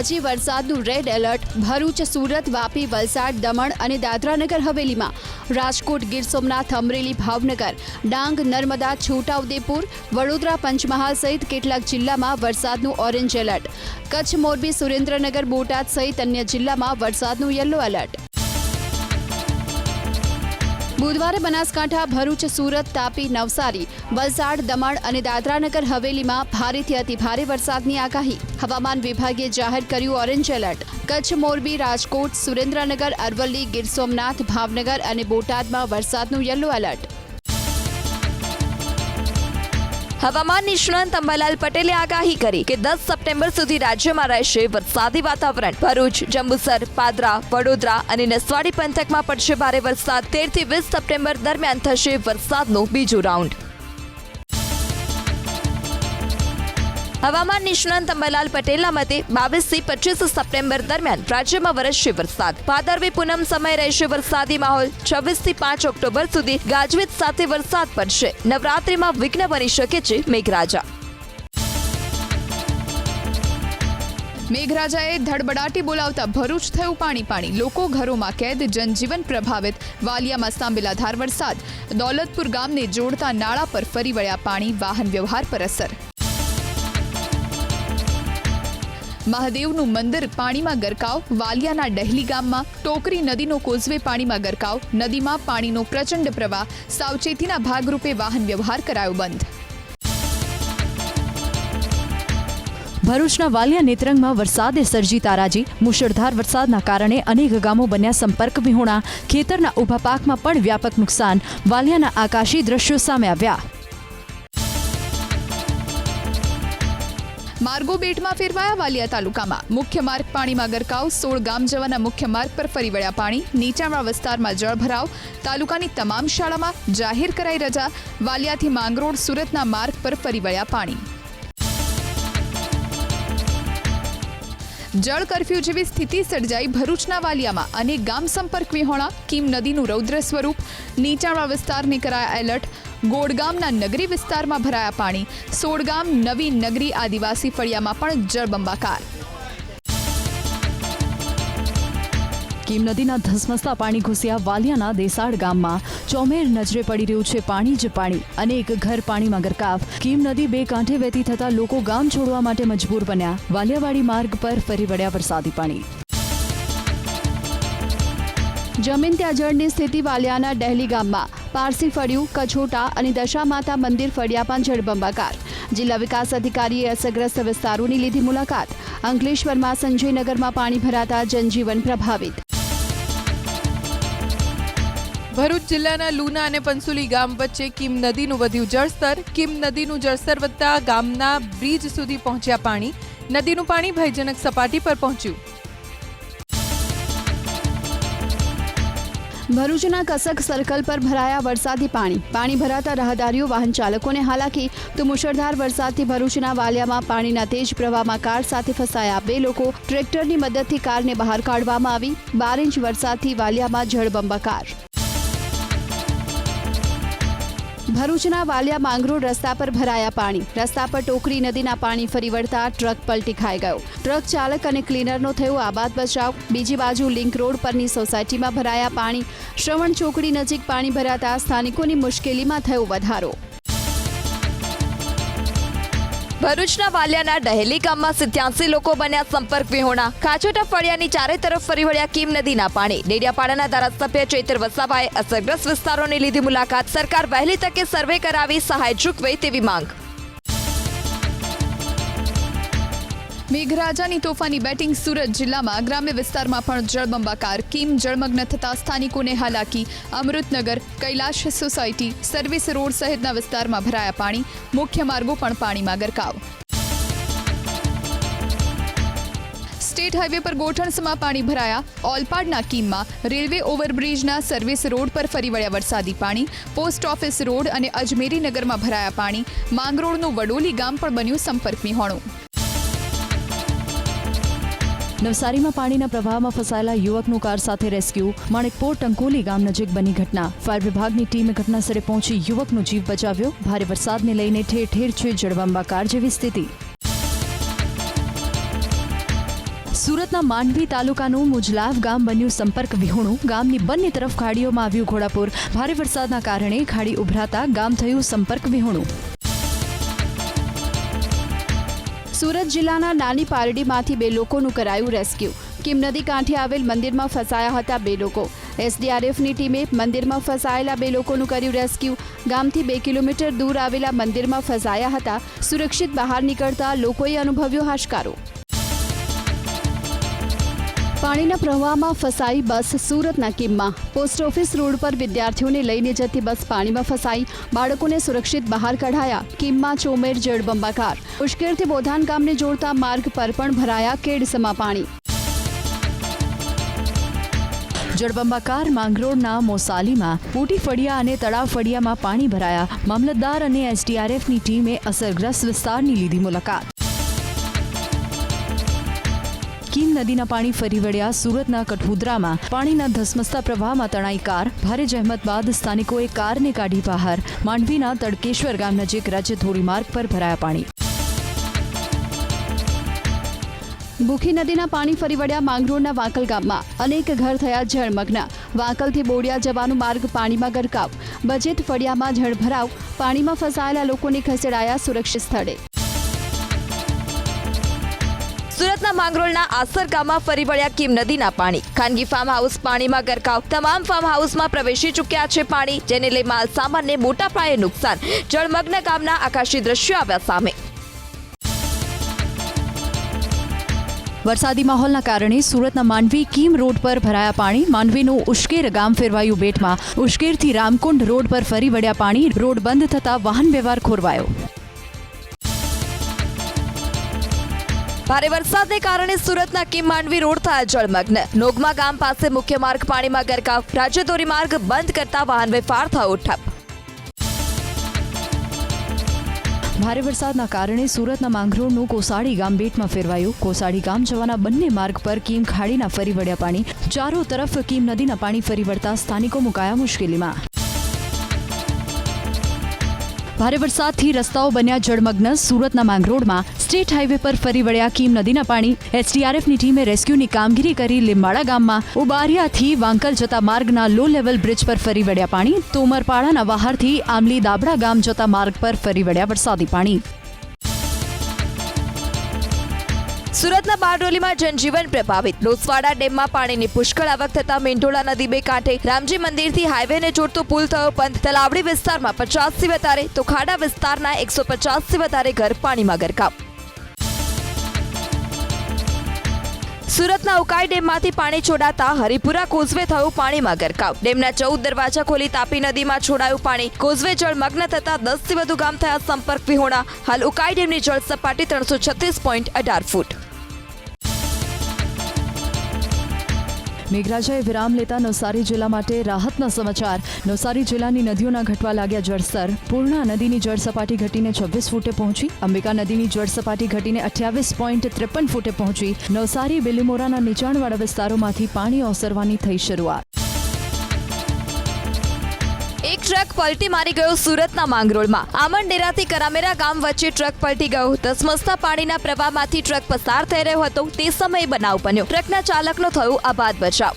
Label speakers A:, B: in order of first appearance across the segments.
A: આજે વરસાદનું red alert Bharuch, Surat, Vapi, Valsad, Daman અને દાદરાનગર હવેલીમાં, રાજકોટ, ગીર સોમનાથ, અમરેલી, ભાવનગર, ડાંગ, નર્મદા, છોટાઉદેપુર, વડોદરા, પંચમહાલ સહિત કેટલાક જિલ્લામાં વરસાદનું ઓરેન્જ એલર્ટ, કચ્છ, મોરબી, સુરેન્દ્રનગર, બોટાદ સહિત અન્ય જિલ્લામાં વરસાદનું યલો એલર્ટ। બુધવારે બનાસકાંઠા, ભરૂચ, સુરત, તાપી, નવસારી, વલસાડ, દમણ અને દાદરાનગર હવેલીમાં ભારેથી અતિભારે વરસાદની આગાહી। હવામાન વિભાગે જાહેર કર્યું ઓરેન્જ એલર્ટ। કચ્છ, મોરબી, રાજકોટ, સુરેન્દ્રનગર, અરવલ્લી, ગીર સોમનાથ, ભાવનગર અને બોટાદમાં વરસાદનું યલો એલર્ટ। હવામાન નિષ્ણાંત અંબાલાલ પટેલે આગાહી કરી કે 10 સપ્ટેમ્બર સુધી રાજ્યમાં રહેશે વરસાદી વાતાવરણ। ભરૂચ, જંબુસર, પાદરા, વડોદરા અને નસવાડી પંથકમાં પડશે ભારે વરસાદ। 13 થી 20 સપ્ટેમ્બર દરમિયાન થશે વરસાદનો બીજો રાઉન્ડ। હવામાન નિષ્ણાંત અંબાલાલ પટેલના મતે 22 થી 25 સપ્ટેમ્બર દરમિયાન રાજ્યમાં વરસશે વરસાદ। ભાદરવી પૂનમ સમયે રહેશે વરસાદી માહોલ। 26 થી 5 ઓક્ટોબર સુધી ગાજવીજ સાથે વરસાદ પડશે। નવરાત્રિમાં વિઘ્ન બની શકે છે મેઘરાજા। મેઘરાજાએ ધડબડાટી બોલાવતા ભરૂચ થયું પાણી પાણી। લોકો ઘરોમાં કેદ, જનજીવન પ્રભાવિત। વાલિયામાં સાંબેલાધાર વરસાદ। દોલતપુર ગામને જોડતા નાળા પર ફરી વળ્યા પાણી। વાહન વ્યવહાર પર અસર। મહાદેવનું મંદિર પાણીમાં ગરકાવ। વાલિયાના ડહેલી ગામમાં ટોકરી નદીનો કોઝવે પાણીમાં ગરકાવ। નદીમાં પાણીનો પ્રચંડ પ્રવાહ। સાવચેતીના ભાગરૂપે વાહન વ્યવહાર કરાયો બંધ। ભરૂચના વાલિયા નેત્રંગમાં વરસાદે સર્જી તારાજી। મુશળધાર વરસાદના કારણે અનેક ગામો બન્યા સંપર્ક વિહોણા। ખેતરના ઊભા પાકમાં પણ વ્યાપક નુકસાન। વાલિયાના આકાશી દ્રશ્યો સામે આવ્યા। માર્ગો બેટમાં ફેરવાયા। વાલિયા તાલુકામાં મુખ્ય માર્ગ પાણીમાં ગરકાવ। 16 ગામ જવાના મુખ્ય માર્ગ પર ફરી વળ્યા પાણી। નીચાણવાળા વિસ્તારમાં જળભરાવ। તાલુકાની તમામ શાળામાં જાહેર કરાઈ રજા। વાલિયાથી માંગરોળ સુરતના માર્ગ પર ફરી વળ્યા પાણી। જળ કર્ફ્યુ જેવી સ્થિતિ સર્જાઈ ભરૂચના વાલિયામાં। અનેક ગામ સંપર્ક વિહોણા। કીમ નદીનું રૌદ્ર સ્વરૂપ। નીચાણવાળા વિસ્તારને કરાયા એલર્ટ। ગોડગામના નગરી વિસ્તારમાં ભરાયા પાણી। 16 ગામ નવી નગરી આદિવાસી ફળિયામાં પણ જળબંબાકાર। કીમ નદીના ધસમસતા પાણી ઘૂસ્યા વાલિયાના દેસાડ ગામમાં। ચોમેર નજરે પડી રહ્યું છે પાણી જ પાણી। અનેક ઘર પાણીમાં ગરકાવ। કીમ નદી બે કાંઠે વહેતી થતા લોકો ગામ છોડવા માટે મજબૂર બન્યા। વાલિયાવાડી માર્ગ પર ફરી વળ્યા વરસાદી પાણી। જમીન ત્યાં જળની સ્થિતિ વાલિયાના ડહેલી ગામમાં। પારસી ફળિયું, કછોટા અને દશામાતા મંદિર ફળિયામાં જળબંબાકાર। જિલ્લા વિકાસ અધિકારીએ અસરગ્રસ્ત વિસ્તારોની લીધી મુલાકાત। અંકલેશ્વરમાં સંજયનગરમાં પાણી ભરાતા જનજીવન પ્રભાવિત।
B: ભરૂચ જિલ્લાના લુના અને પંસુલી ગામ વચ્ચે કીમ નદીનું વધ્યું જળસ્તર। કીમ નદીનું જળસ્તર વધતા ગામના બ્રિજ સુધી પહોંચ્યા પાણી। નદીનું પાણી ભયજનક સપાટી પર પહોંચ્યું।
A: ભરૂચના કસક સર્કલ પર ભરાયા વરસાદી પાણી। પાણી ભરાતા રાહદારીઓ વાહન ચાલકોને હાલાકી। તો મુશળધાર વરસાદથી ભરૂચના વાલિયામાં પાણીના તેજ પ્રવાહમાં કાર સાથે ફસાયા 2 લોકો। ટ્રેક્ટરની મદદથી કારને બહાર કાઢવામાં આવી। 12 ઇંચ વરસાદથી વાલિયામાં જળબંબાકાર। ભરૂચના વાલિયા માંગરોળ રસ્તા પર ભરાયા પાણી। રસ્તા પર ટોકરી નદીના પાણી ફરી વળતા ટ્રક પલટી ખાઈ ગયો। ટ્રક ચાલક અને ક્લીનરનો થયો આબાદ બચાવ। બીજી બાજુ લિંક રોડ પરની સોસાયટીમાં ભરાયા પાણી। શ્રવણ ચોકડી નજીક પાણી ભરાતા સ્થાનિકોની મુશ્કેલીમાં થયો વધારો। ભરૂચના વાલિયાના ડહેલી ગામમાં 87 લોકો બન્યા સંપર્ક વિહોણા। કાચોટા ફળિયાની ચારે તરફ ફરી વળ્યા કીમ નદીના પાણી। ડેડિયાપાડાના ધારાસભ્ય ચૈતર વસાવાએ અસરગ્રસ્ત વિસ્તારોની લીધી મુલાકાત। સરકાર વહેલી તકે સર્વે કરાવી સહાય ચૂકવે તેવી માંગ। મેઘરાજાની તોફાની બેટિંગ। સુરત જિલ્લામાં ગ્રામ્ય વિસ્તારમાં પણ જળબંબાકાર। કીમ જળમગ્ન થતા સ્થાનિકોને હાલાકી। Amrutnagar, Kailash society, service road સહિતના વિસ્તારમાં ભરાયા પાણી। મુખ્ય માર્ગો પણ પાણીમાં ગરકાવ। સ્ટેટ હાઈવે પર ગોઠણસમાં પાણી ભરાયા। ઓલપાડના કીમમાં રેલવે ઓવરબ્રિજના સર્વિસ રોડ પર ફરી વળ્યા વરસાદી પાણી। પોસ્ટ ઓફિસ રોડ અને અજમેરી નગરમાં ભરાયા પાણી। માંગરોળનું વડોલી ગામ પણ બન્યું સંપર્ક વિહોણું। નવસારીમાં પાણીના પ્રવાહમાં ફસાયેલા યુવકનું કાર સાથે રેસ્ક્યુ। માણેકપોર ટંકોલી ગામ નજીક બની ઘટના। ફાયર વિભાગની ટીમે ઘટનાસ્થળે પહોંચી યુવકનો જીવ બચાવ્યો। ભારે વરસાદને લઈને ઠેર ઠેર છે જળબંબાકાર જેવી સ્થિતિ।
C: સુરતના માંડવી તાલુકાનું મુજલાવ ગામ બન્યું સંપર્ક વિહોણું. ગામની બંને તરફ ખાડીઓમાં આવ્યું ઘોડાપુર. ભારે વરસાદના કારણે ખાડી ઉભરાતા ગામ થયું સંપર્ક વિહોણું.
A: સુરત જિલ્લાના નાની પારડીમાંથી 2 લોકોનું કરાયું રેસ્ક્યુ. કિમ નદી કાંઠે આવેલ મંદિરમાં ફસાયા હતા 2 લોકો. એસડીઆરએફની ટીમે મંદિરમાં ફસાયેલા 2 લોકોનું કર્યું રેસ્ક્યુ. ગામથી 2 કિલોમીટર દૂર આવેલા મંદિરમાં ફસાયા હતા. સુરક્ષિત બહાર નીકળતા લોકોએ અનુભવ્યો હાશકારો. પાણીના પ્રવાહમાં ફસાઈ બસ સુરતના કિમમાં. પોસ્ટ ઓફિસ રોડ પર વિદ્યાર્થીઓને લઈને જતી બસ પાણીમાં ફસાઈ. બાળકોને સુરક્ષિત બહાર કઢાયા. કિમમાં ચોમેર જળબંબાકાર. ઉશ્કેરથી બોધાન ગામને જોડતા માર્ગ પર પણ ભરાયા કેડસમાં પાણી.
C: જળબંબાકાર માંગરોળના મોસાલીમાં પૂટી ફળિયા અને તળાવ ફળિયામાં પાણી ભરાયા. મામલતદાર અને એસડીઆરએફની ટીમે અસરગ્રસ્ત વિસ્તારની લીધી મુલાકાત. કીમ નદીના પાણી ફરી વળ્યા. સુરતના કઠુદ્રામાં પાણીના ધસમસતા પ્રવાહમાં તણાઈ કાર. ભારે જહેમત બાદ સ્થાનિકોએ કારને કાઢી બહાર. માંડવીના તડકેશ્વર ગામ નજીક રાજ્ય ધોરીમાર્ગ પર ભરાયા પાણી.
A: બુખી નદીના પાણી ફરી વળ્યા માંગરોળના વાંકલ ગામમાં. અનેક ઘર થયા જળમગ્ન. વાંકલથી બોડિયા જવાનો માર્ગ પાણીમાં ગરકાવ. બજેટ ફળિયામાં જળભરાવ. પાણીમાં ફસાયેલા લોકોને ખસેડાયા સુરક્ષિત સ્થળે.
D: સુરતના માંગરોળના આસર ગામમાં ફરી વળ્યા કીમ નદીના પાણી. ખાનગી ફાર્મ હાઉસ પાણીમાં ગરકાવ. તમામ ફાર્મ હાઉસમાં પ્રવેશી ચૂક્યા છે પાણી, જેને લઈ માલ સામાનને મોટા પાયે નુકસાન. જળમગ્ન ગામના આકાશી દ્રશ્યો આવ્યા સામે.
C: વરસાદી માહોલના કારણે સુરતના માંડવી કીમ રોડ પર ભરાયા પાણી. માંડવીનું ઉશ્કેર ગામ ફેરવાયું બેટમાં. ઉશ્કેરથી રામકુંડ રોડ પર ફરી વળ્યા પાણી. રોડ બંધ થતા વાહન વ્યવહાર ખોરવાયો.
D: ભારે વરસાદને કારણે સુરતના કીમ માંડવી રોડ થયા જળમગ્ન. નોગમા ગામ પાસે મુખ્ય માર્ગ પાણીમાં ગરકાવ. રાજ્ય ધોરીમાર્ગ બંધ કરતા વાહન વ્યવહાર થયો ઠપ.
C: ભારે વરસાદના કારણે સુરતના માંગરોળનું કોસાડી ગામ બેટમાં ફેરવાયું. કોસાડી ગામ જવાના બંને માર્ગ પર કીમ ખાડીના ફરી વળ્યા પાણી. ચારો તરફ કીમ નદીના પાણી ફરી વળતા સ્થાનિકો મુકાયા મુશ્કેલીમાં. ભારે વરસાદથી રસ્તાઓ બન્યા જળમગ્ન. સુરતના માંગરોળમાં સ્ટેટ હાઈવે પર ફરી વળ્યા કીમ નદીના પાણી. એસડીઆરએફની ટીમે રેસ્ક્યુની કામગીરી કરી. લીંબાડા ગામમાં ઉબારિયાથી વાંકલ જતા માર્ગના લો લેવલ બ્રિજ પર ફરી વળ્યા પાણી. તોમરપાડાના વાહરથી આમલી દાબડા ગામ જતા માર્ગ પર ફરી વળ્યા વરસાદી પાણી.
D: સુરતના બારડોલીમાં જનજીવન પ્રભાવિત. લોસવાડા ડેમમાં પાણીની પુષ્કળ આવક થતા મેંઢોળા નદી 2 કાંઠે. રામજી મંદિરથી હાઈવેને જોડતો પુલ થયો બંધ. તલાવડી વિસ્તારમાં 50થી વધારે તો ખાડા વિસ્તારના 150થી વધારે ઘર પાણીમાં ગરકાવ. સુરતના ઉકાઈ ડેમમાંથી પાણી છોડાતા હરિપુરા કોઝવે થયું પાણીમાં ગરકાવ. ડેમના 14 દરવાજા ખોલી તાપી નદીમાં છોડાયું પાણી. કોઝવે જળમગ્ન થતા 10થી વધુ ગામ થયા સંપર્ક વિહોણા. હાલ ઉકાઈ ડેમની જળ સપાટી 336.18 ફૂટ.
C: મેઘરાજાએ વિરામ લેતા નવસારી જિલ્લા માટે રાહતના સમાચાર. નવસારી જિલ્લાની નદીઓના ઘટવા લાગ્યા જળસ્તર. પૂર્ણા નદીની જળ સપાટી ઘટીને 26 ફૂટે પહોંચી. અંબિકા નદીની જળ સપાટી ઘટીને 28.53 ફૂટે પહોંચી. નવસારી બિલીમોરાના નીચાણવાળા વિસ્તારોમાંથી પાણી ઓસરવાની થઈ શરૂઆત.
D: એક ટ્રક પલટી મારી ગયો સુરતના માંગરોળમાં. આમણડેરાથી કરામેરા ગામ વચ્ચે ટ્રક પલટી ગયો. ધસમસતા પાણીના પ્રવાહમાંથી ટ્રક પસાર થઈ રહ્યો હતો તે સમયે બનાવ બન્યો. ટ્રકના ચાલકનો થયો આબાદ બચાવ.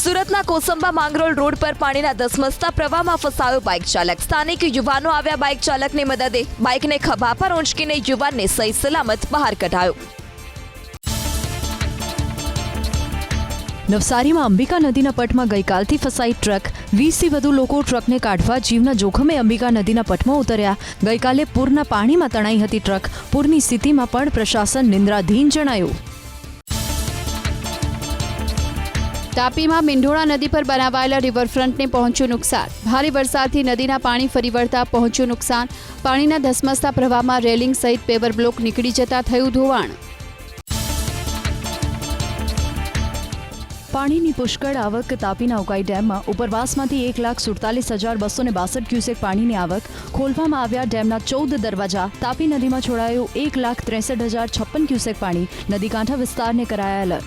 D: સુરતના કોસંબા માંગરોળ રોડ પર પાણીના ધસમસતા પ્રવાહમાં ફસાયો બાઇક ચાલક. સ્થાનિક યુવાનો આવ્યા બાઇક ચાલકની મદદે. બાઇકને ખભા પર ઊંચકીને યુવાનને સહી સલામત બહાર કઢાયો.
C: નવસારીમાં અંબિકા નદીના પટમાં ગઈકાલથી ફસાઈ ટ્રક. 20થી વધુ લોકો ટ્રકને કાઢવા જીવના જોખમે અંબિકા નદીના પટમાં ઉતર્યા. ગઈકાલે પૂરના પાણીમાં તણાઈ હતી ટ્રક. પૂરની સ્થિતિમાં પણ પ્રશાસન નિંદ્રાધીન જણાયું.
A: તાપીમાં મેંઢોળા નદી પર બનાવાયેલા રિવરફ્રન્ટને પહોંચ્યું નુકસાન. ભારે વરસાદથી નદીના પાણી ફરી વળતા પહોંચ્યું નુકસાન. પાણીના ધસમસતા પ્રવાહમાં રેલિંગ સહિત પેવર બ્લોક નીકળી જતા થયું ધોવાણ.
C: પાણીની પુષ્કળ આવક. તાપીના ઉકાઈ ડેમમાં ઉપરવાસમાંથી 1,47,262 ક્યુસેક પાણીની આવક. ખોલવામાં આવ્યા ડેમના 14 દરવાજા. તાપી નદીમાં છોડાયું 1,63,056 ક્યુસેક પાણી. નદી કાંઠા વિસ્તારને કરાયા એલર્ટ.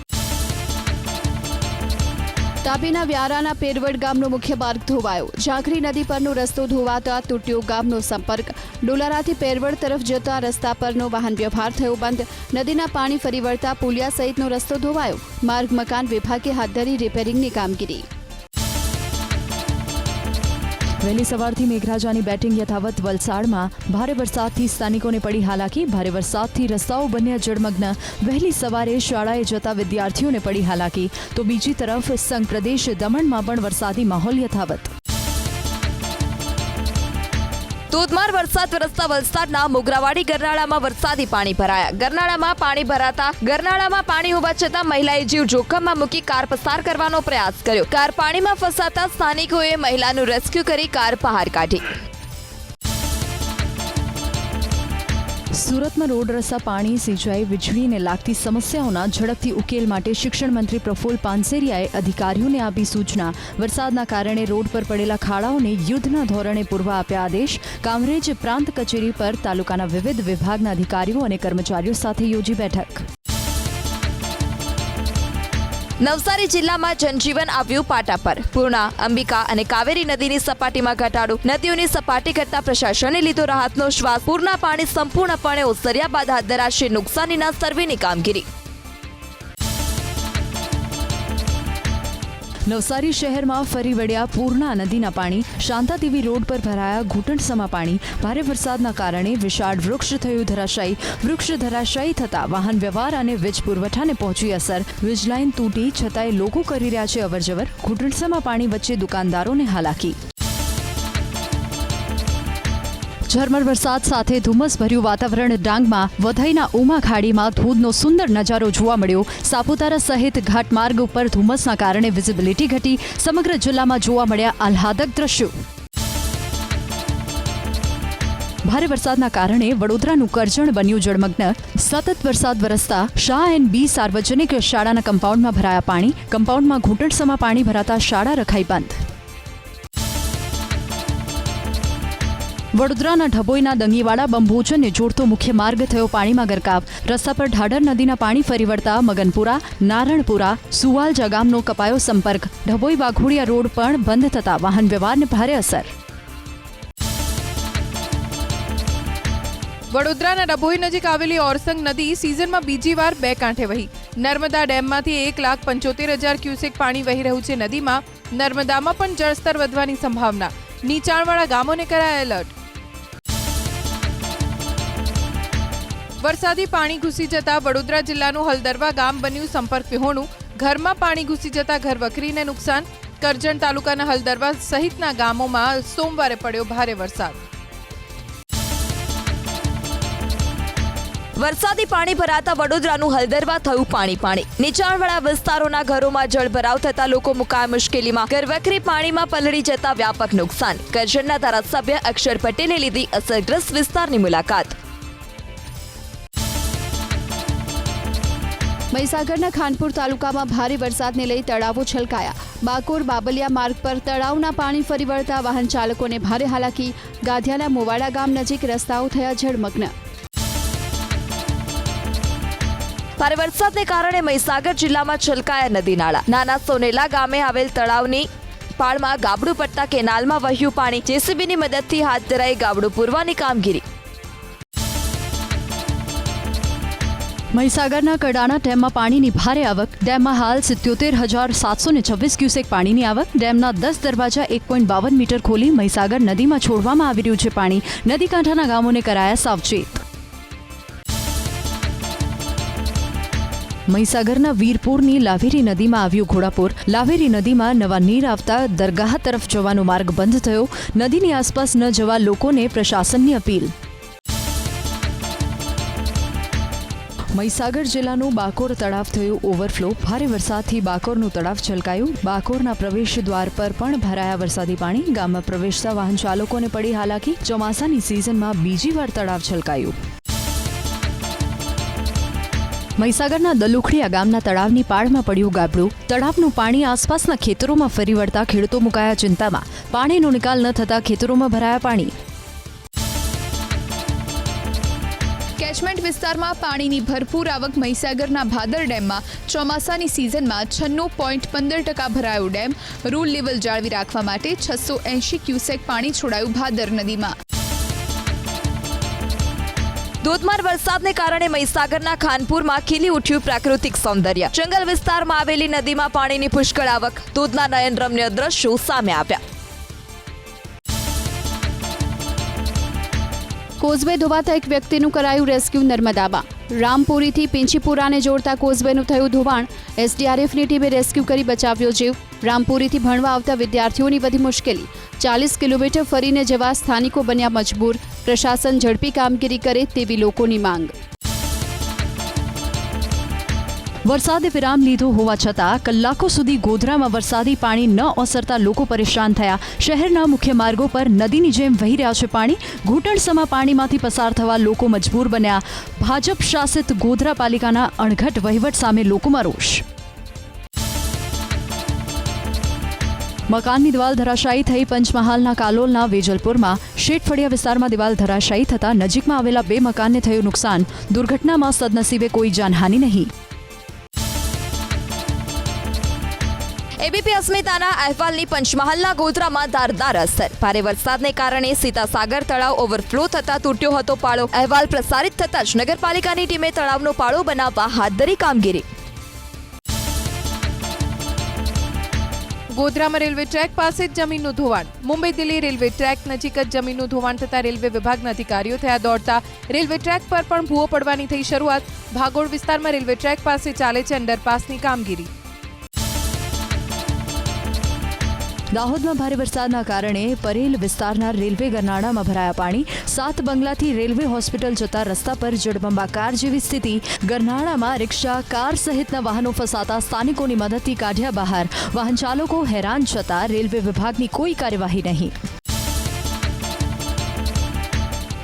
A: તાપીના વ્યારાના પેરવડ ગામનો મુખ્ય માર્ગ ધોવાયો. ઝાંખરી નદી પરનો રસ્તો ધોવાતા તૂટ્યો ગામનો સંપર્ક. ડોલારાથી પેરવડ તરફ જતા રસ્તા પરનો વાહન વ્યવહાર થયો બંધ. નદીના પાણી ફરી વળતા પુલિયા સહિતનો રસ્તો ધોવાયો. માર્ગ મકાન વિભાગે હાથ ધરી રિપેરિંગની કામગીરી.
C: વહેલી સવારથી મેઘરાજાની બેટિંગ યથાવત. વલસાડમાં ભારે વરસાદથી સ્થાનિકોને પડી હાલાકી. ભારે વરસાદથી રસ્તાઓ બન્યા જળમગ્ન. વહેલી સવારે શાળાએ જતા વિદ્યાર્થીઓને પડી હાલાકી. તો બીજી તરફ સંઘ પ્રદેશ દમણમાં પણ વરસાદી માહોલ યથાવત.
D: ધોધમાર વરસાદ વરસતા વલસાડના મોગરાવાડી ગરનાળામાં વરસાદી પાણી ભરાયા. ગરનાળામાં પાણી હોવા છતાં મહિલાએ જીવ જોખમમાં મૂકી કાર પસાર કરવાનો પ્રયાસ કર્યો. કાર પાણીમાં ફસાતા સ્થાનિકોએ મહિલાનું રેસ્ક્યુ કરી કાર બહાર કાઢી.
C: સુરતમાં રોડ રસ્તા, પાણી, સિંચાઈ, વીજળીને લાગતી સમસ્યાઓના ઝડપથી ઉકેલ માટે શિક્ષણ મંત્રી પ્રફુલ્લ પાનસેરિયાએ અધિકારીઓને આપી સૂચના. વરસાદના કારણે રોડ પર પડેલા ખાડાઓને યુદ્ધના ધોરણે પૂરવા આપ્યા આદેશ. કામરેજ પ્રાંત કચેરી પર તાલુકાના વિવિધ વિભાગના અધિકારીઓ અને કર્મચારીઓ સાથે યોજી બેઠક.
D: નવસારી જિલ્લામાં જનજીવન આવ્યું પાટા પર. પૂર્ણા, અંબિકા અને કાવેરી નદીની સપાટીમાં ઘટાડો. નદીઓની સપાટી ઘટતા પ્રશાસને લીધો રાહતનો શ્વાસ. પૂરના પાણી સંપૂર્ણપણે ઓસર્યા બાદ હાથ ધરાશે નુકસાનીના સર્વેની કામગીરી.
C: નવસારી શહેરમાં ફરી વળ્યા પૂર્ણા નદીના પાણી. શાંતાદેવી રોડ પર ભરાયા ઘૂંટણસમા પાણી. ભારે વરસાદના કારણે વિશાળ વૃક્ષ થયું ધરાશાયી. વૃક્ષ ધરાશાયી થતા વાહન વ્યવહાર અને વીજ પુરવઠાને પહોંચી અસર. વીજ લાઇન તૂટી છતાંય લોકો કરી રહ્યા છે અવરજવર. ઘૂંટણસમા પાણી વચ્ચે દુકાનદારોને હાલાકી. ઝરમર વરસાદ સાથે ધુમ્મસભર્યું વાતાવરણ. ડાંગમાં વઘઈના ઉમા ખાડીમાં ધોધનો સુંદર નજારો જોવા મળ્યો. સાપુતારા સહિત ઘાટમાર્ગ ઉપર ધુમ્મસના કારણે વિઝિબિલિટી ઘટી. સમગ્ર જિલ્લામાં જોવા મળ્યા આહલાદક દ્રશ્યો. ભારે વરસાદના કારણે વડોદરાનું કરજણ બન્યું જળમગ્ન. સતત વરસાદ વરસતા શાહ એન્ડ બી સાર્વજનિક શાળાના કમ્પાઉન્ડમાં ભરાયા પાણી. કમ્પાઉન્ડમાં ઘૂંટણસમા પાણી ભરાતા શાળા રખાઈ બંધ. વડોદરાના ઢબોઈના દંગીવાડા બંભોજનને જોડતો મુખ્ય માર્ગ થયો પાણીમાં ગરકાવ. રસ્તા પર ઢાઢર નદીના પાણી ફરી વળતા મગનપુરા, નારણપુરા, સુવાલજા ગામનો કપાયો સંપર્ક. ઢબોઈ વાઘોડિયા રોડ પણ બંધ થતા વાહન વ્યવહારને ભારે અસર.
B: વડોદરાના ડભોઈ નજીક આવેલી ઓરસંગ નદી સિઝનમાં બીજી વાર બે કાંઠે વહી. નર્મદા ડેમમાંથી 1,75,000 ક્યુસેક પાણી વહી રહ્યું છે નદીમાં. નર્મદામાં પણ જળસ્તર વધવાની સંભાવના. નીચાણવાળા ગામોને કરાયા એલર્ટ. વરસાદી પાણી ઘૂસી જતા વડોદરા જિલ્લાનું હલદરવા ગામ બન્યું સંપર્ક વિહોણું. ઘરમાં પાણી ઘૂસી જતા ઘર વખરીને નુકસાન. કરજણ તાલુકાના હલદરવા સહિતના ગામોમાં સોમવારે પડ્યો ભારે વરસાદ.
D: વરસાદી પાણી ભરાતા વડોદરાનું હલદરવા થયું પાણી. નીચાણવાળા વિસ્તારોના ઘરોમાં જળભરાવ થતા લોકો મુકાયા મુશ્કેલીમાં. ઘરવખરી પાણીમાં પલળી જતા વ્યાપક નુકસાન. કરજણના ધારાસભ્ય અક્ષર પટેલે લીધી અસરગ્રસ્ત વિસ્તારની મુલાકાત.
A: મહીસાગરના ખાનપુર તાલુકામાં ભારે વરસાદને લઈ તળાવો છલકાયા. બાકોર બાબલિયા માર્ગ પર તળાવના પાણી ફરી વળતા વાહન ચાલકોને ભારે હાલાકી. ગાધિયાના મોવાડા ગામ નજીક રસ્તાઓ થયા જળમગ્ન.
D: ભારે વરસાદને કારણે મહીસાગર જિલ્લામાં છલકાયા નદી નાળા. નાના સોનેલા ગામે આવેલ તળાવની પાળમાં ગાબડું પડતા કેનાલમાં વહ્યું પાણી. જેસીબીની મદદથી હાથ ધરાઈ ગાબડું પૂરવાની કામગીરી.
C: મહીસાગરના કડાણા ડેમમાં પાણીની ભારે આવક. ડેમમાં હાલ 77,726 ક્યુસેક પાણીની આવક. ડેમના 10 દરવાજા 1.52 મીટર ખોલી મહીસાગર નદીમાં છોડવામાં આવી રહ્યું છે પાણી. નદી કાંઠાના ગામોને કરાયા સાવચેત. મહીસાગરના વીરપુરની લાવેરી નદીમાં આવ્યું ઘોડાપુર. લાવેરી નદીમાં નવા નીર આવતા દરગાહ તરફ જવાનો માર્ગ બંધ થયો. નદીની આસપાસ ન જવા લોકોને પ્રશાસનની અપીલ. મહીસાગર જિલ્લાનું બાકોર તળાવ થયું ઓવરફ્લો. ભારે વરસાદથી બાકોરનું તળાવ છલકાયું. બાકોરના પ્રવેશ દ્વાર પર પણ ભરાયા વરસાદી પાણી. ગામમાં પ્રવેશતા વાહન ચાલકોને પડી હાલાકી. ચોમાસાની સિઝનમાં બીજી વાર તળાવ છલકાયું. મહીસાગરના દલુખડિયા ગામના તળાવની પાળમાં પડ્યું ગાબડું. તળાવનું પાણી આસપાસના ખેતરોમાં ફરી વળતા ખેડૂતો મુકાયા ચિંતામાં. પાણીનો નિકાલ ન થતા ખેતરોમાં ભરાયા પાણી.
E: કેચમેન્ટ વિસ્તારમાં પાણીની ભરપૂર આવક મહીસાગરના ભાદર ડેમમાં ચોમાસાની સિઝનમાં 96.15% ભરાયો ડેમ. રૂલ લેવલ જાળવી રાખવા માટે 680 ક્યુસેક પાણી છોડાયું ભાદર નદીમાં.
D: ધોધમાર વરસાદને કારણે મહીસાગરના ખાનપુરમાં ખીલી ઉઠ્યું પ્રાકૃતિક સૌંદર્ય. જંગલ વિસ્તારમાં આવેલી નદીમાં પાણીની પુષ્કળ આવક. ધોધના નયનરમ્ય દ્રશ્યો સામે આવ્યા.
A: કોઝવે ધોવાતા એક વ્યક્તિનું કરાયું રેસ્ક્યુ નર્મદામાં. રામપુરીથી પિંચીપુરાને જોડતા કોઝવેનું થયું ધોવાણ. એસડીઆરએફની ટીમે રેસ્ક્યુ કરી બચાવ્યો જીવ. રામપુરીથી ભણવા આવતા વિદ્યાર્થીઓની વધી મુશ્કેલી. 40 કિલોમીટર ફરીને જવા સ્થાનિકો બન્યા મજબૂર. પ્રશાસન ઝડપી કામગીરી કરે તેવી લોકોની માંગ.
C: વરસાદે વિરામ લીધો હોવા છતાં કલાકો સુધી ગોધરામાં વરસાદી પાણી ન ઓસરતા લોકો પરેશાન થયા. શહેરના મુખ્ય માર્ગો પર નદીની જેમ વહી રહ્યા છે પાણી. ઘૂંટણસમા પાણીમાંથી પસાર થવા લોકો મજબૂર બન્યા. ભાજપ શાસિત ગોધરા પાલિકાના અણઘટ વહીવટ સામે લોકોમાં રોષ. મકાનની દિવાલ ધરાશાયી થઈ. પંચમહાલના કાલોલના વેજલપુરમાં શેઠફળિયા વિસ્તારમાં દિવાલ ધરાશાયી થતાં નજીકમાં આવેલા 2 મકાનને થયું નુકસાન. દુર્ઘટનામાં સદનસીબે કોઈ જાનહાનિ નહીં.
D: એબીપી અસ્મિતાના અહેવાલની પંચમહાલના ગોધરામાં ધારદાર અસર. ભારે વરસાદને કારણે સીતાસાગર તળાવ ઓવરફ્લો થતા તૂટ્યો હતો પાળો. અહેવાલ પ્રસારિત થતાં જ નગરપાલિકાની ટીમે તળાવનો પાળો બનાવવા હાથ ધરી કામગીરી.
B: ગોધરામાં રેલવે ટ્રેક પાસે જ જમીનનું ધોવાણ. મુંબઈ દિલ્હી રેલવે ટ્રેક નજીક જ જમીનનું ધોવાણ થતાં રેલવે વિભાગના અધિકારીઓ થયા દોડતા. રેલવે ટ્રેક પર પણ ભૂવો પડવાની થઈ શરૂઆત. ભાગોળ વિસ્તારમાં રેલવે ટ્રેક પાસે ચાલે છે અંડરપાસની કામગીરી.
C: દાહોદમાં ભારે વરસાદના કારણે પરેલ વિસ્તારના રેલવે ગરનાળામાં ભરાયા પાણી. 7 બંગલાથી રેલવે હોસ્પિટલ જતા રસ્તા પર જળબંબાકાર જેવી સ્થિતિ. ગરનાળામાં રિક્ષા, કાર સહિતના વાહનો ફસાતા સ્થાનિકોની મદદથી કાઢ્યા બહાર. વાહન ચાલકો હેરાન છતાં રેલવે વિભાગની કોઈ કાર્યવાહી નહીં.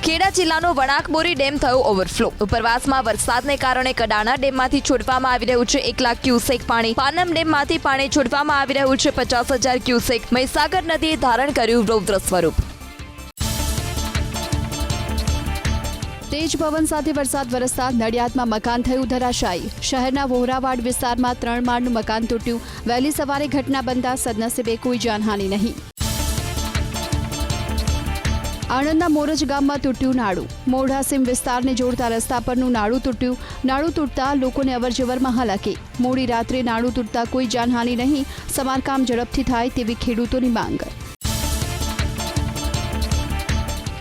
D: ખેડા જિલ્લાનો વણાકબોરી ડેમ થયો ઓવરફ્લો. ઉપરવાસમાં વરસાદને કારણે કડાણા ડેમમાંથી છોડવામાં આવી રહ્યું છે 1 લાખ ક્યુસેક પાણી. પાનમ ડેમમાંથી પાણી છોડવામાં આવી રહ્યું છે 50,000 ક્યુસેક. મહીસાગર નદીએ ધારણ કર્યું રૌદ્ર સ્વરૂપ.
A: તેજ પવન સાથે વરસાદ વરસતા નડિયાદમાં મકાન થયું ધરાશાયી. શહેરના વોહરાવાડ વિસ્તારમાં 3 માળનું મકાન તૂટ્યું. વહેલી સવારે ઘટના બનતા સદનસીબે કોઈ જાનહાનિ નહીં. આણંદના મોરજ ગામમાં તૂટ્યું નાળું. મોઢાસીમ વિસ્તારને જોડતા રસ્તા પરનું નાળું તૂટ્યું. નાળું તૂટતા લોકોને અવરજવરમાં હાલાકી. મોડી રાત્રે નાળું તૂટતા કોઈ જાનહાનિ નહીં. સમારકામ ઝડપથી થાય તેવી ખેડૂતોની માંગ.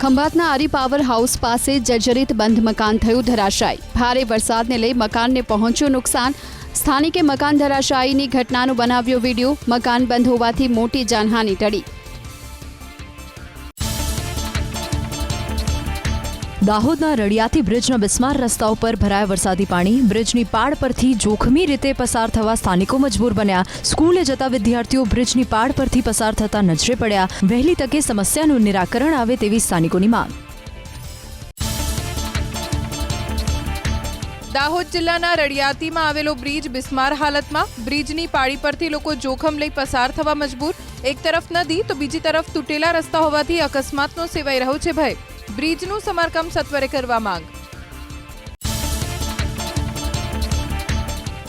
A: ખંભાતના આરી પાવર હાઉસ પાસે જર્જરિત બંધ મકાન થયું ધરાશાયી. ભારે વરસાદને લઈ મકાનને પહોંચ્યું નુકસાન. સ્થાનિકે મકાન ધરાશાયીની ઘટનાનો બનાવ્યો વિડીયો. મકાન બંધ હોવાથી મોટી જાનહાનિ ટળી.
C: દાહોદના રડિયાથી બ્રિજના બિસ્માર રસ્તા ઉપર ભરાયા વરસાદી પાણી. બ્રિજની પાળ પરથી જોખમી રીતે પસાર થવા સ્થાનિકો મજબૂર બન્યા. સ્કૂલે જતા વિદ્યાર્થીઓ બ્રિજની પાળ પરથી પસાર થતા નજરે પડ્યા. વહેલી તકે સમસ્યાનું નિરાકરણ આવે તેવી સ્થાનિકોની માંગ.
B: દાહોદ જિલ્લાના રડિયાતીમાં આવેલો બ્રિજ બિસ્માર હાલતમાં. બ્રિજની પાળી પરથી લોકો જોખમ લઈ પસાર થવા મજબૂર. એક તરફ નદી તો બીજી તરફ તૂટેલા રસ્તા હોવાથી અકસ્માતનો સેવાઈ રહ્યો છે ભય. બ્રિજનું સમારકામ સત્વરે કરવા માંગ.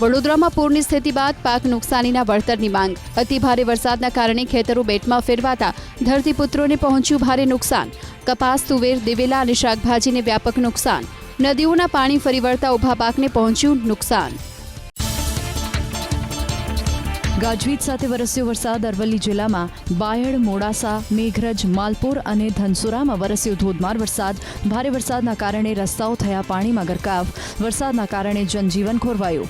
A: વડોદરામાં પૂરની સ્થિતિ બાદ પાક નુકસાનીના વળતરની માંગ. અતિભારે વરસાદના કારણે ખેતરો બેટમાં ફેરવાતા ધરતીપુત્રોને પહોંચ્યું ભારે નુકસાન. કપાસ, તુવેર, દિવેલા અને શાકભાજીને વ્યાપક નુકસાન. નદીઓના પાણી ફરી વળતા ઊભા પાકને પહોંચ્યું નુકસાન.
C: ગાજવીજ સાથે વરસ્યો વરસાદ. અરવલ્લી જિલ્લામાં બાયડ, મોડાસા, મેઘરજ, માલપુર અને ધનસુરામાં વરસ્યો ધોધમાર વરસાદ. ભારે વરસાદના કારણે રસ્તાઓ થયા પાણીમાં ગરકાવ. વરસાદના કારણે જનજીવન ખોરવાયું.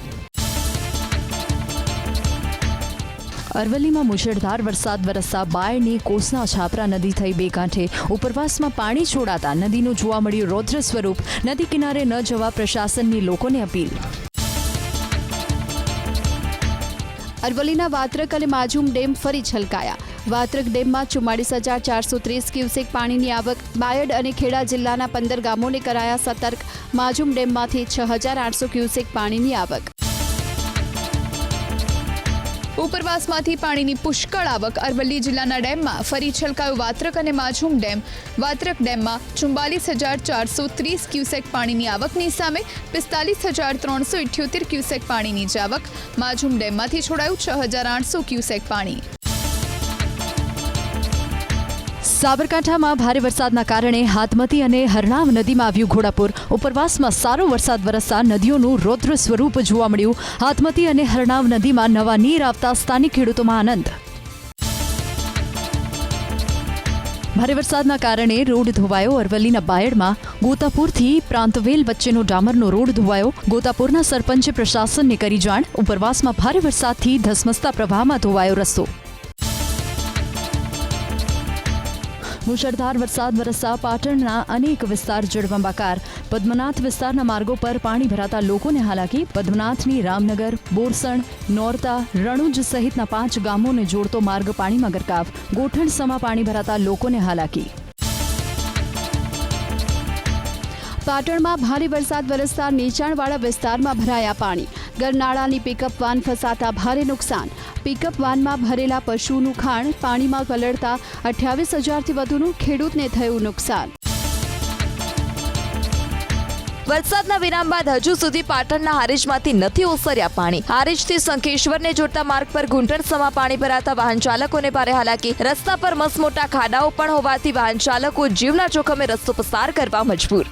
C: અરવલ્લીમાં મુશળધાર વરસાદ વરસતા બાયડની કોસના છાપરા નદી થઈ 2 કાંઠે. ઉપરવાસમાં પાણી છોડાતા નદીનું જોવા મળ્યું રૌદ્ર સ્વરૂપ. નદી કિનારે ન જવા પ્રશાસનની લોકોને અપીલ.
A: અરવલ્લીના વાત્રક અને માજુમ ડેમ ફરી છલકાયા. વાત્રક ડેમમાં 44,430 ક્યુસેક પાણીની આવક. બાયડ અને ખેડા જિલ્લાના 15 ગામોને કરાયા સતર્ક. માજુમ ડેમમાંથી 6,800 ક્યુસેક પાણીની આવક.
E: ઉપરવાસમાંથી પાણીની પુષ્કળ આવક. અરવલ્લી જિલ્લાના ડેમમાં ફરી છલકાયું વાત્રક અને માઝૂમ ડેમ. વાત્રક ડેમમાં 44,430 ક્યુસેક પાણીની આવકની સામે 45,378 ક્યુસેક પાણીની જ આવક. માઝૂમ ડેમમાંથી છોડાયું 6,800 ક્યુસેક પાણી.
C: સાબરકાંઠામાં ભારે વરસાદના કારણે હાથમતી અને હરણાવ નદીમાં આવ્યું ઘોડાપૂર. ઉપરવાસમાં સારો વરસાદ વરસતા નદીઓનું રૌદ્ર સ્વરૂપ જોવા મળ્યું. હાથમતી અને હરણાવ નદીમાં નવા નીર આવતા સ્થાનિક ખેડૂતોમાં આનંદ. ભારે વરસાદના કારણે રોડ ધોવાયો. અરવલ્લીના બાયડમાં ગોતાપુરથી પ્રાંતવેલ વચ્ચેનો ડામરનો રોડ ધોવાયો. ગોતાપુરના સરપંચે પ્રશાસનને કરી જાણ. ઉપરવાસમાં ભારે વરસાદથી ધસમસતા પ્રવાહમાં ધોવાયો રસ્તો. મુશળધાર વરસાદ વરસતા પાટણના અનેક વિસ્તાર જળબંબાકાર. પદ્મનાથ વિસ્તારના માર્ગો પર પાણી ભરાતા લોકોને હાલાકી. પદ્મનાથની રામનગર, બોરસણ, નોરતા, રણુજ સહિતના 5 ગામોને જોડતો માર્ગ પાણીમાં ગરકાવ. ગોઠણસમાં પાણી ભરાતા લોકોને હાલાકી.
A: પાટણમાં ભારે વરસાદ વરસતા નીચાણવાળા વિસ્તારમાં ભરાયા પાણી. ગરનાળાની પિકઅપ વાન ફસાતા ભારે નુકસાન. પિકઅપ વાનમાં ભરેલા પશુનું ખાણ પાણીમાં કલળતા 28,000થી વધુનું ખેડૂતને થયું નુકસાન.
D: વરસાદના વિરામ બાદ હજુ સુધી પાટણના હારીજમાંથી નથી ઓસર્યા પાણી. હારીજથી શંખેશ્વરને જોડતા માર્ગ પર ઘૂંટણસમાં પાણી ભરાતા વાહન ચાલકોને ભારે હાલાકી. રસ્તા પર મસમોટા ખાડાઓ પણ હોવાથી વાહન ચાલકો જીવના જોખમે રસ્તો પસાર કરવા મજબૂર.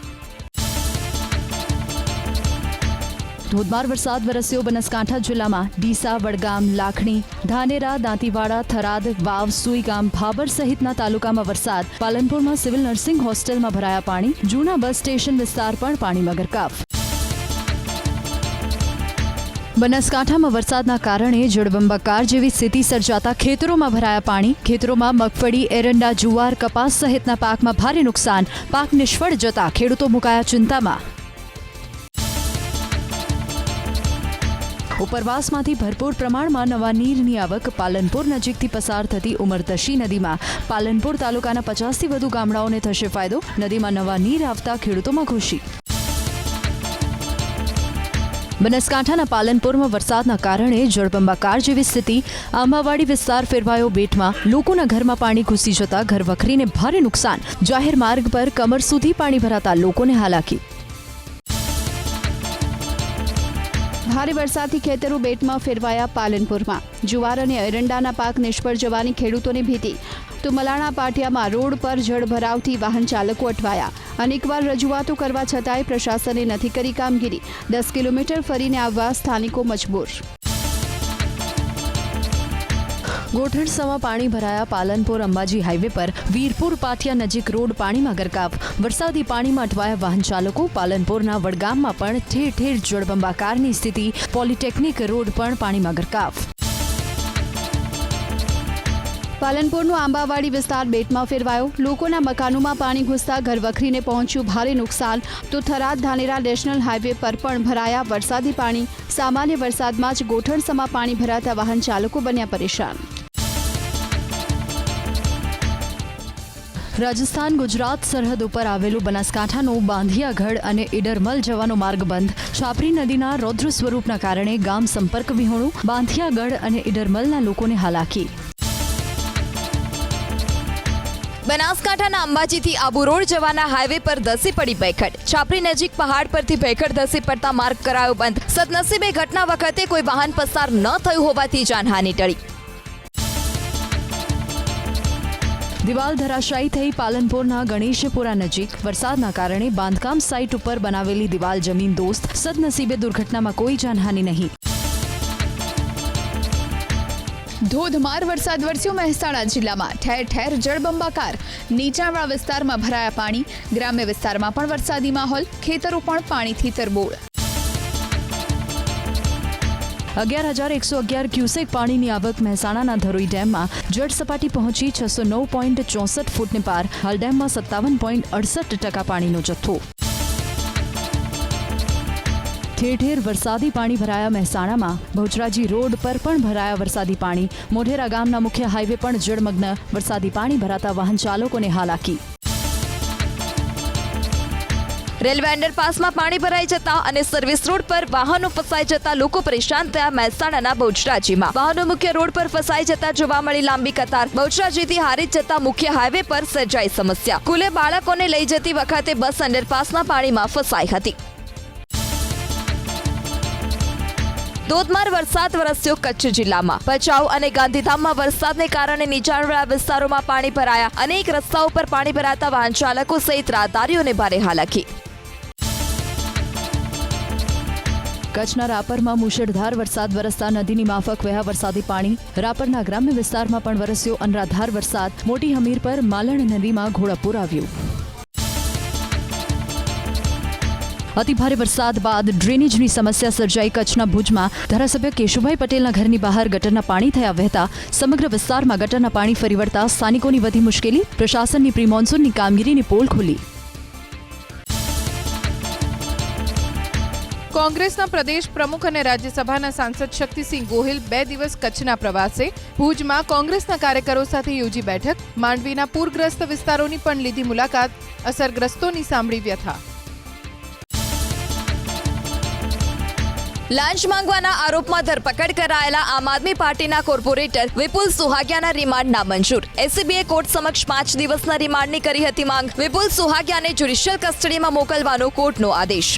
C: ધોધમાર વરસાદ વરસ્યો બનાસકાંઠા જિલ્લામાં. ડીસા, વડગામ, લાખણી, ધાનેરા, દાંતીવાડા, થરાદ, વાવ, સુઈગામ, ભાબર સહિતના તાલુકામાં વરસાદ. પાલનપુરમાં સિવિલ નર્સિંગ હોસ્ટેલમાં ભરાયા પાણી. જૂના બસ સ્ટેશન વિસ્તાર પણ પાણીમાં ગરકાવ. બનાસકાંઠામાં વરસાદના કારણે જળબંબાકાર જેવી સ્થિતિ સર્જાતા ખેતરોમાં ભરાયા પાણી. ખેતરોમાં મગફળી, એરંડા, જુવાર, કપાસ સહિતના પાકમાં ભારે નુકસાન. પાક નિષ્ફળ જતા ખેડૂતો મુકાયા ચિંતામાં. ઉપરવાસમાંથી ભરપૂર પ્રમાણમાં નવા નીરની આવક. પાલનપુર નજીકથી પસાર થતી ઉમરતશી નદીમાં પાલનપુર તાલુકાના 50થી વધુ ગામડાઓને થશે ફાયદો. નદીમાં નવા નીર આવતા ખેડૂતોમાં ખુશી. બનાસકાંઠાના પાલનપુરમાં વરસાદના કારણે જળબંબાકાર જેવી સ્થિતિ. આંબાવાડી વિસ્તાર ફેરવાયો બેટમાં. લોકોના ઘરમાં પાણી ઘૂસી જતા ઘરવખરીને ભારે નુકસાન. જાહેર માર્ગ પર કમર સુધી પાણી ભરાતા લોકોને હાલાકી.
A: ભારે વરસાદથી ખેતરો બેટમાં ફેરવાયા. પાલનપુરમાં જુવાર અને એરંડાના પાક નિષ્ફળ જવાની ખેડૂતોની ભીતિ. તો મલાણા પાટિયામાં રોડ પર જળભરાવથી વાહન ચાલકો અટવાયા. અનેકવાર રજૂઆતો કરવા છતાંય પ્રશાસને નથી કરી કામગીરી. 10 કિલોમીટર ફરીને આવવા સ્થાનિકો મજબૂર. ગોઠણસમાં પાણી ભરાયા. પાલનપુર અંબાજી હાઈવે પર વીરપુર પાટિયા નજીક રોડ પાણીમાં ગરકાવ. વરસાદી પાણીમાં અટવાયા વાહન ચાલકો. પાલનપુરના વડગામમાં પણ ઠેર ઠેર જળબંબાકારની સ્થિતિ. પોલિટેકનિક રોડ પણ પાણીમાં ગરકાવ. પાલનપુરનો આંબાવાડી વિસ્તાર બેટમાં ફેરવાયો. લોકોના મકાનોમાં પાણી ઘૂસતા ઘરવખરીને પહોંચ્યું ભારે નુકસાન. તો થરાદ ધાનેરા નેશનલ હાઈવે પર પણ ભરાયા વરસાદી પાણી. સામાન્ય વરસાદમાં જ ગોઠણસમાં પાણી ભરાતા વાહન ચાલકો બન્યા પરેશાન. રાજસ્થાન ગુજરાત સરહદ ઉપર આવેલું બનાસકાંઠાનો બાંધિયાગઢ અને ઈડરમલ જવાનો માર્ગ બંધ. છાપરી નદીના રૌદ્ર સ્વરૂપના કારણે ગામ સંપર્ક વિહોણું. બાંધિયાગઢ અને ઈડરમલના લોકોને હાલાકી.
D: બનાસકાંઠાના અંબાજીથી આબુ રોડ જવાના હાઈવે પર ધસી પડી ભેખડ. છાપરી નજીક પહાડ પરથી ભેખડ ધસી પડતા માર્ગ કરાયો બંધ. સદનસીબે ઘટના વખતે કોઈ વાહન પસાર ન થયું હોવાથી જાનહાનિ ટળી.
C: દિવાલ ધરાશાયી થઈ પાલનપુરના ગણેશપુરા નજીક. વરસાદના કારણે બાંધકામ સાઇટ ઉપર બનાવેલી દિવાલ જમીન દોસ્ત. સદનસીબે દુર્ઘટનામાં કોઈ જાનહાનિ નહીં.
E: ધોધમાર વરસાદ વરસ્યો મહેસાણા જિલ્લામાં. ઠેર ઠેર જળબંબાકાર. નીચાણવાળા વિસ્તારમાં ભરાયા પાણી. ગ્રામ્ય વિસ્તારમાં પણ વરસાદી માહોલ. ખેતરો પણ પાણીથી તરબોળ.
C: 11,111 ક્યુસેક પાણીની આવક. મહેસાણાના ધરોઈ ડેમમાં જળ સપાટી પહોંચી 609.64 ફૂટને પાર. હાલ ડેમમાં 57.68% પાણીનો જથ્થો. ઠેર ઠેર વરસાદી પાણી ભરાયા મહેસાણામાં. બહુચરાજી રોડ પર પણ ભરાયા વરસાદી પાણી. મોઢેરા ગામના મુખ્ય હાઈવે પણ જળમગ્ન. વરસાદી પાણી ભરાતા વાહન ચાલકોને હાલાકી.
D: રેલવે અંડરપાસમાં પાણી ભરાઈ જતા અને સર્વિસ રોડ પર વાહનો ફસાઈ જતા લોકો પરેશાન થયા. મહેસાણાના બહુચરાજીમાં વાહનો મુખ્ય રોડ પર ફસાઈ જતા જોવા મળી લાંબી કતાર. બહુચરાજીથી હારીજ જતા મુખ્ય હાઈવે પર સર્જાઈ સમસ્યા. સ્કૂલે બાળકોને લઈ જતી વખતે બસ અંડરપાસના પાણીમાં ફસાઈ હતી. ધોધમાર વરસાદ વરસ્યો કચ્છ જિલ્લામાં. ભચાઉ અને ગાંધીધામમાં વરસાદને કારણે નીચાણવાળા વિસ્તારોમાં પાણી ભરાયા. અનેક રસ્તાઓ પર પાણી ભરાતા વાહન ચાલકો સહિત રાહદારીઓને ભારે હાલાકી.
C: કચ્છના રાપરમાં મુશળધાર વરસાદ વરસતા નદીની માફક વહ્યા વરસાદી પાણી. રાપરના ગ્રામ્ય વિસ્તારમાં પણ વરસ્યો અનરાધાર વરસાદ. મોટી હમીર પર માલણ નદીમાં ઘોડાપૂર આવ્યું. અતિભારે વરસાદ બાદ ડ્રેનેજની સમસ્યા સર્જાઈ. કચ્છના ભુજમાં ધારાસભ્ય કેશુભાઈ પટેલના ઘરની બહાર ગટરના પાણી થયા વહેતા સમગ્ર વિસ્તારમાં ગટરના પાણી ફરી વળતા સ્થાનિકોની વધી મુશ્કેલી. પ્રશાસનની પ્રી મોન્સૂનની કામગીરીની પોલ ખુલી.
B: કોંગ્રેસના પ્રદેશ પ્રમુખ અને રાજ્યસભાના સાંસદ શક્તિસિંહ ગોહિલ 2 દિવસ કચ્છના પ્રવાસે. ભુજમાં કોંગ્રેસના કાર્યકરો સાથે યોજી બેઠક. માંડવીના પૂરગ્રસ્ત વિસ્તારોની પણ લીધી મુલાકાત. અસરગ્રસ્તોની સાંભળી વ્યથા.
D: લાંચ માંગવાના આરોપમાં ધરપકડ કરાયેલા આમ આદમી પાર્ટીના કોર્પોરેટર વિપુલ સુહાગિયાના રિમાન્ડ નામંજૂર. એસીબીએ કોર્ટ સમક્ષ 5 દિવસના રિમાન્ડની કરી હતી માંગ. વિપુલ સુહાગિયાને જ્યુડિશિયલ કસ્ટડીમાં મોકલવાનો કોર્ટનો આદેશ.